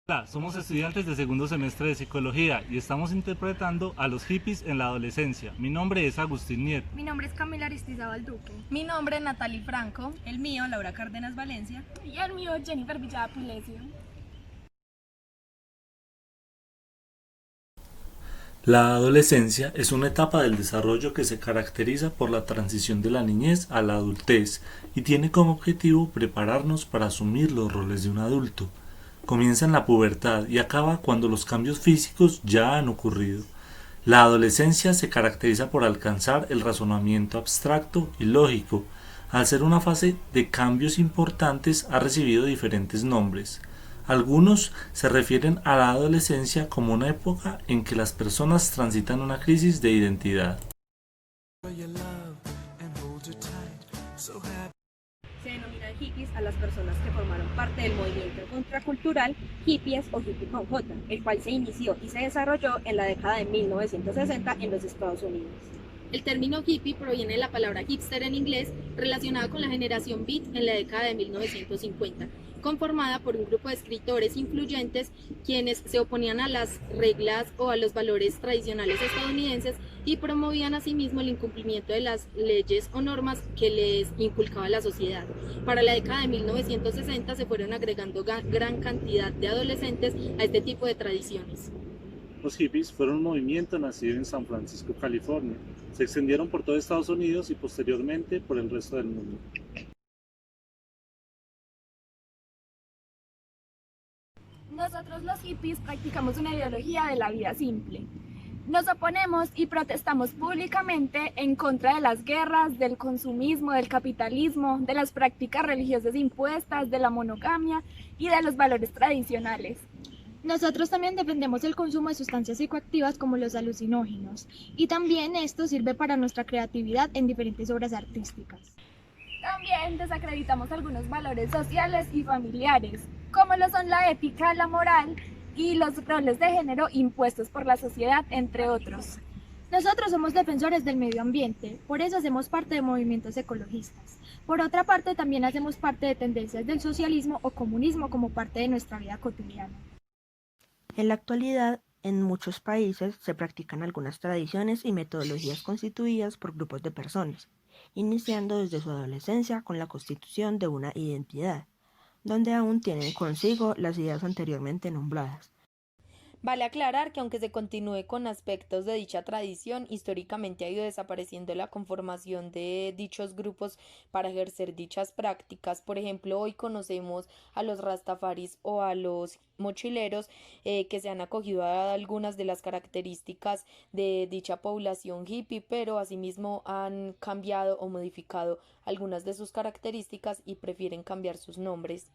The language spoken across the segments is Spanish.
Hola, somos estudiantes de segundo semestre de psicología y estamos interpretando a los hippies en la adolescencia. Mi nombre es Agustín Nieto. Mi nombre es Camila Aristizábal Duque. Mi nombre es Natalie Franco. El mío, Laura Cárdenas Valencia. Y el mío, Jennifer Villada Pulesio. La adolescencia es una etapa del desarrollo que se caracteriza por la transición de la niñez a la adultez y tiene como objetivo prepararnos para asumir los roles de un adulto. Comienza en la pubertad y acaba cuando los cambios físicos ya han ocurrido. La adolescencia se caracteriza por alcanzar el razonamiento abstracto y lógico. Al ser una fase de cambios importantes ha recibido diferentes nombres. Algunos se refieren a la adolescencia como una época en que las personas transitan una crisis de identidad. Se denominan hippies a las personas que formaron parte del movimiento contracultural hippies o hippie con J, el cual se inició y se desarrolló en la década de 1960 en los Estados Unidos. El término hippie proviene de la palabra hipster en inglés, relacionada con la generación beat en la década de 1950, conformada por un grupo de escritores influyentes quienes se oponían a las reglas o a los valores tradicionales estadounidenses y promovían asimismo el incumplimiento de las leyes o normas que les inculcaba la sociedad. Para la década de 1960 se fueron agregando gran cantidad de adolescentes a este tipo de tradiciones. Los hippies fueron un movimiento nacido en San Francisco, California. Se extendieron por todo Estados Unidos y posteriormente por el resto del mundo. Nosotros los hippies practicamos una ideología de la vida simple. Nos oponemos y protestamos públicamente en contra de las guerras, del consumismo, del capitalismo, de las prácticas religiosas impuestas, de la monogamia y de los valores tradicionales. Nosotros también defendemos el consumo de sustancias psicoactivas como los alucinógenos, y también esto sirve para nuestra creatividad en diferentes obras artísticas. También desacreditamos algunos valores sociales y familiares, como lo son la ética, la moral y los roles de género impuestos por la sociedad, entre otros. Nosotros somos defensores del medio ambiente, por eso hacemos parte de movimientos ecologistas. Por otra parte, también hacemos parte de tendencias del socialismo o comunismo como parte de nuestra vida cotidiana. En la actualidad, en muchos países se practican algunas tradiciones y metodologías constituidas por grupos de personas, iniciando desde su adolescencia con la constitución de una identidad, donde aún tienen consigo las ideas anteriormente nombradas. Vale aclarar que aunque se continúe con aspectos de dicha tradición, históricamente ha ido desapareciendo la conformación de dichos grupos para ejercer dichas prácticas. Por ejemplo, hoy conocemos a los rastafaris o a los mochileros que se han acogido a algunas de las características de dicha población hippie, pero asimismo han cambiado o modificado algunas de sus características y prefieren cambiar sus nombres.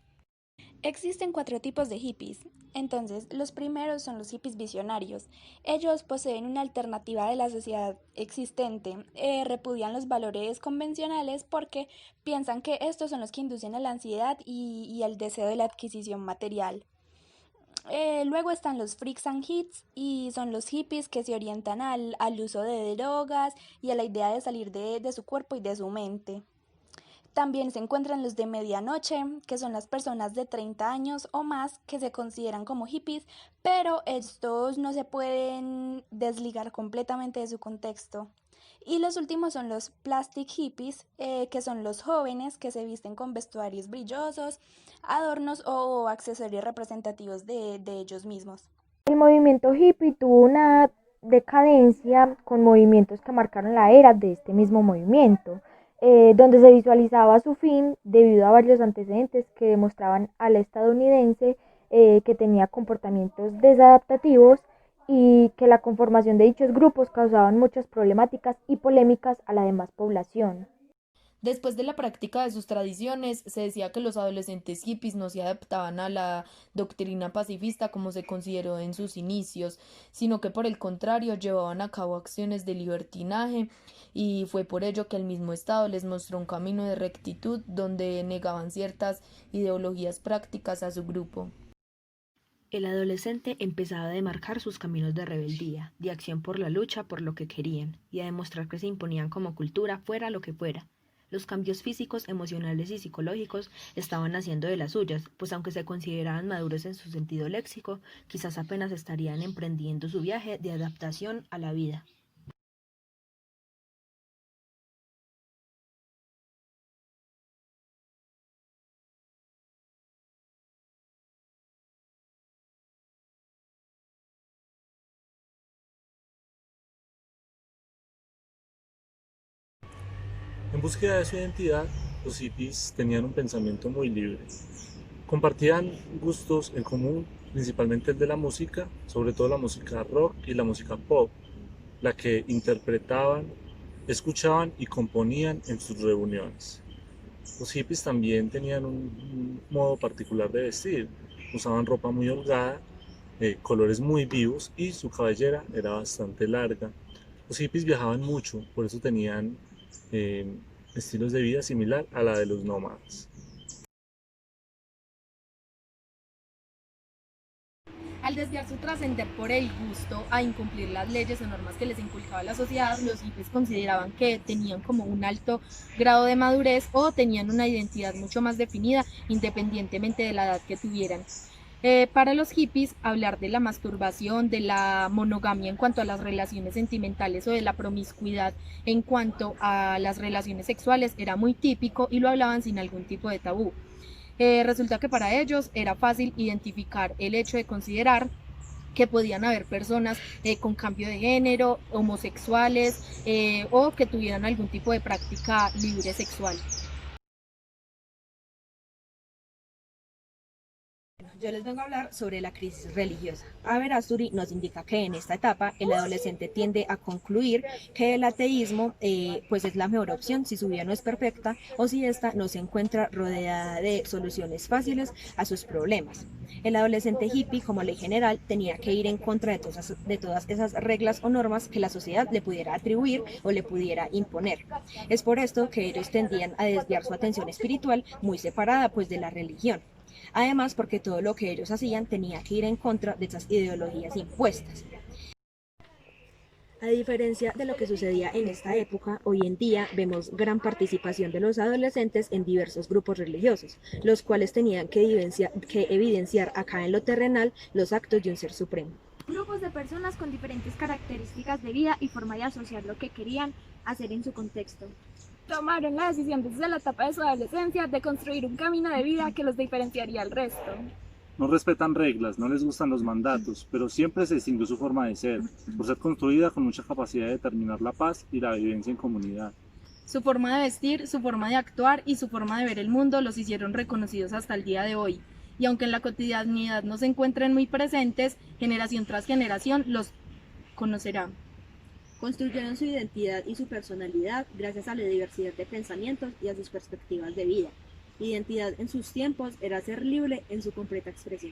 Existen 4 tipos de hippies. Entonces, los primeros son los hippies visionarios. Ellos poseen una alternativa de la sociedad existente, repudian los valores convencionales porque piensan que estos son los que inducen a la ansiedad y al deseo de la adquisición material. Luego están los freaks and hits y son los hippies que se orientan al uso de drogas y a la idea de salir de su cuerpo y de su mente. También se encuentran los de medianoche, que son las personas de 30 años o más que se consideran como hippies, pero estos no se pueden desligar completamente de su contexto. Y los últimos son los plastic hippies, que son los jóvenes que se visten con vestuarios brillosos, adornos o accesorios representativos de ellos mismos. El movimiento hippie tuvo una decadencia con movimientos que marcaron la era de este mismo movimiento, donde se visualizaba su fin debido a varios antecedentes que demostraban al estadounidense que tenía comportamientos desadaptativos y que la conformación de dichos grupos causaban muchas problemáticas y polémicas a la demás población. Después de la práctica de sus tradiciones, se decía que los adolescentes hippies no se adaptaban a la doctrina pacifista como se consideró en sus inicios, sino que por el contrario llevaban a cabo acciones de libertinaje y fue por ello que el mismo Estado les mostró un camino de rectitud donde negaban ciertas ideologías prácticas a su grupo. El adolescente empezaba a demarcar sus caminos de rebeldía, de acción por la lucha por lo que querían y a demostrar que se imponían como cultura fuera lo que fuera. Los cambios físicos, emocionales y psicológicos estaban haciendo de las suyas, pues aunque se consideraban maduros en su sentido léxico, quizás apenas estarían emprendiendo su viaje de adaptación a la vida. En búsqueda de su identidad, los hippies tenían un pensamiento muy libre. Compartían gustos en común, principalmente el de la música, sobre todo la música rock y la música pop, la que interpretaban, escuchaban y componían en sus reuniones. Los hippies también tenían un modo particular de vestir, usaban ropa muy holgada, colores muy vivos y su cabellera era bastante larga. Los hippies viajaban mucho, por eso tenían eh, estilos de vida similar a la de los nómadas. Al desviar su trascender por el gusto a incumplir las leyes o normas que les inculcaba la sociedad, los hippies consideraban que tenían como un alto grado de madurez o tenían una identidad mucho más definida independientemente de la edad que tuvieran. Para los hippies, hablar de la masturbación, de la monogamia en cuanto a las relaciones sentimentales o de la promiscuidad en cuanto a las relaciones sexuales era muy típico y lo hablaban sin algún tipo de tabú. Resulta que para ellos era fácil identificar el hecho de considerar que podían haber personas con cambio de género, homosexuales o que tuvieran algún tipo de práctica libre sexual. Yo les vengo a hablar sobre la crisis religiosa. Aberasturi nos indica que en esta etapa el adolescente tiende a concluir que el ateísmo pues es la mejor opción si su vida no es perfecta o si ésta no se encuentra rodeada de soluciones fáciles a sus problemas. El adolescente hippie, como ley general, tenía que ir en contra de todas esas reglas o normas que la sociedad le pudiera atribuir o le pudiera imponer. Es por esto que ellos tendían a desviar su atención espiritual muy separada pues de la religión. Además, porque todo lo que ellos hacían tenía que ir en contra de esas ideologías impuestas. A diferencia de lo que sucedía en esta época, hoy en día vemos gran participación de los adolescentes en diversos grupos religiosos, los cuales tenían que evidenciar acá en lo terrenal los actos de un ser supremo. Grupos de personas con diferentes características de vida y forma de asociar lo que querían hacer en su contexto. Tomaron la decisión desde la etapa de su adolescencia de construir un camino de vida que los diferenciaría al resto. No respetan reglas, no les gustan los mandatos, pero siempre se distinguió su forma de ser, por ser construida con mucha capacidad de determinar la paz y la vivencia en comunidad. Su forma de vestir, su forma de actuar y su forma de ver el mundo los hicieron reconocidos hasta el día de hoy. Y aunque en la cotidianidad no se encuentren muy presentes, generación tras generación los conocerá. Construyeron su identidad y su personalidad gracias a la diversidad de pensamientos y a sus perspectivas de vida. Identidad en sus tiempos era ser libre en su completa expresión.